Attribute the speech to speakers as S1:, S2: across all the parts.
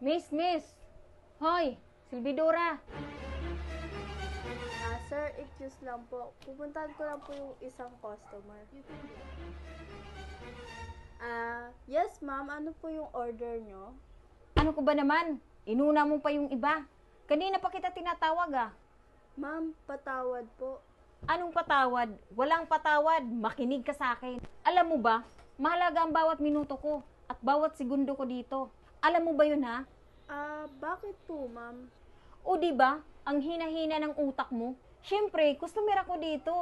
S1: Miss! Hoy, Silvidora!
S2: Sir, excuse lang po. Pupuntahan ko lang po yung isang customer. Yes ma'am. Ano po yung order nyo?
S1: Ano ko ba naman? Inuna mo pa yung iba. Kanina pa kita tinatawag ah.
S2: Ma'am, patawad po.
S1: Anong patawad? Walang patawad. Makinig ka sa akin. Alam mo ba, mahalaga ang bawat minuto ko at bawat segundo ko dito. Alam mo ba yun ha?
S2: Bakit po ma'am?
S1: O di ba, ang hina-hina ng utak mo? Siyempre, customer ako dito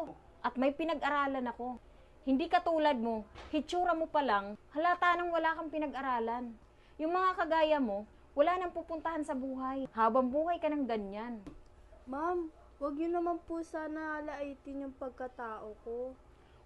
S1: at may pinag-aralan ako. Hindi katulad mo, hitsura mo pa lang, halata nang wala kang pinag-aralan. Yung mga kagaya mo, wala nang pupuntahan sa buhay. Habang buhay ka ng ganyan.
S2: Ma'am, wag yun naman po sana alaitin yung pagkatao ko.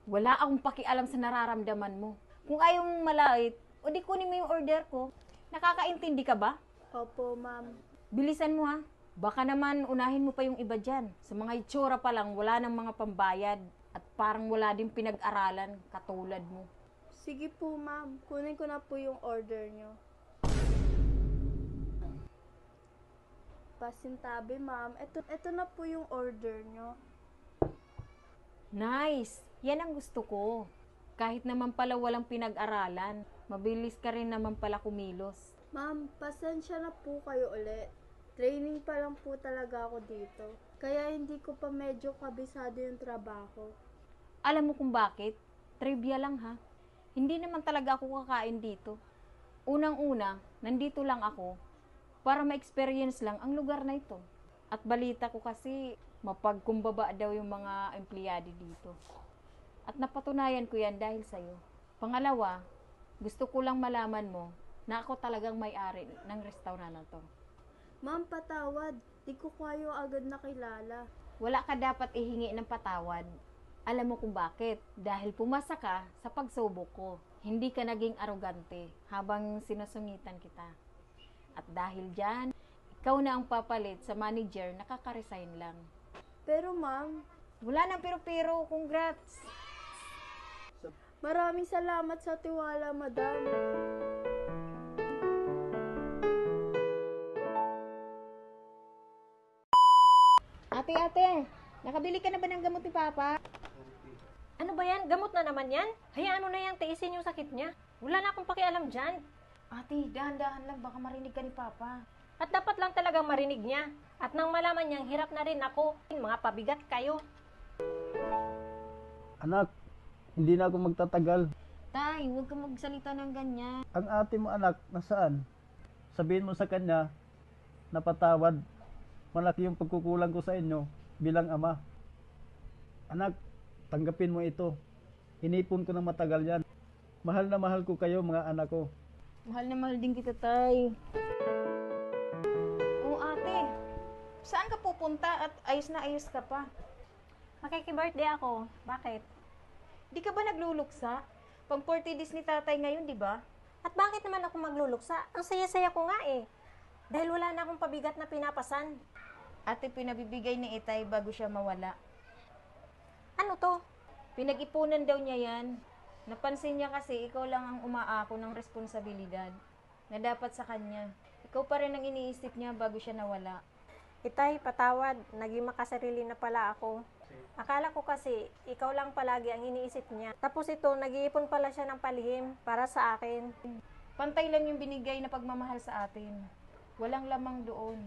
S1: Wala akong pakialam sa nararamdaman mo. Kung ayaw mong malait, o di kunin mo yung order ko. Nakakaintindi ka ba?
S2: Opo ma'am.
S1: Bilisan mo ha. Baka naman unahin mo pa yung iba dyan. Sa mga itsura pa lang, wala nang mga pambayad. At parang wala din pinag-aralan katulad mo.
S2: Sige po ma'am, kunin ko na po yung order nyo. Pasintabi ma'am, ito na po yung order nyo.
S1: Nice! Yan ang gusto ko. Kahit naman pala walang pinag-aralan, mabilis ka rin naman pala kumilos.
S2: Ma'am, pasensya na po kayo ulit. Training pa lang po talaga ako dito. Kaya hindi ko pa medyo kabisado yung trabaho.
S1: Alam mo kung bakit? Trivia lang ha. Hindi naman talaga ako kakain dito. Unang-una, nandito lang ako para ma-experience lang ang lugar na ito. At balita ko kasi mapagkumbaba daw yung mga empleyado dito. At napatunayan ko yan dahil sa'yo. Pangalawa, gusto ko lang malaman mo na ako talagang may-ari ng restaurant na to.
S2: Ma'am, patawad. Di ko kayo agad nakilala.
S1: Wala ka dapat ihingi ng patawad. Alam mo kung bakit? Dahil pumasa ka sa pagsubok ko. Hindi ka naging arogante habang sinusungitan kita. At dahil dyan, ikaw na ang papalit sa manager na kakaresign lang.
S2: Pero ma'am,
S1: Wala nang pero-pero, congrats!
S2: maraming salamat sa tiwala, madam.
S1: Ate, nakabili ka na ba ng gamot ni Papa?
S3: Ano ba yan? Gamot na naman yan? Hayaan mo na yan, tiisin yung sakit niya. Wala na akong pakialam dyan.
S1: Ate, dahan-dahan lang, baka marinig ka ni Papa.
S3: At dapat lang talagang marinig niya. At nang malaman niyang hirap na rin ako, mga pabigat kayo.
S4: Anak, hindi na ako magtatagal.
S1: Tay, huwag ka magsalita ng ganyan.
S4: Ang ate mo anak, nasaan? Sabihin mo sa kanya, napatawad. Malaki yung pagkukulang ko sa inyo bilang ama. Anak, tanggapin mo ito. Inipon ko ng matagal yan. Mahal na mahal ko kayo mga anak ko.
S1: Mahal na mahal din kita, Tay. Oo, ate. Saan ka pupunta at ayos na ayos ka pa?
S3: Makiki-birthday ako. Bakit?
S1: Di ka ba nagluluksa? Pang 40 days ni tatay ngayon, di ba?
S3: At bakit naman ako magluluksa? Ang saya-saya ko nga eh. Dahil wala na akong pabigat na pinapasan.
S1: Ate, pinabibigay ni Itay bago siya mawala.
S3: Ano to?
S1: Pinag-ipunan daw niya yan. Napansin niya kasi ikaw lang ang umaako ng responsibilidad na dapat sa kanya. Ikaw pa rin ang iniisip niya bago siya nawala.
S3: Itay, patawad. Naging makasarili na pala ako. Akala ko kasi, ikaw lang palagi ang iniisip niya. Tapos ito, nag-iipon pala siya ng palihim para sa akin.
S1: Pantay lang yung binigay na pagmamahal sa atin. Walang lamang doon.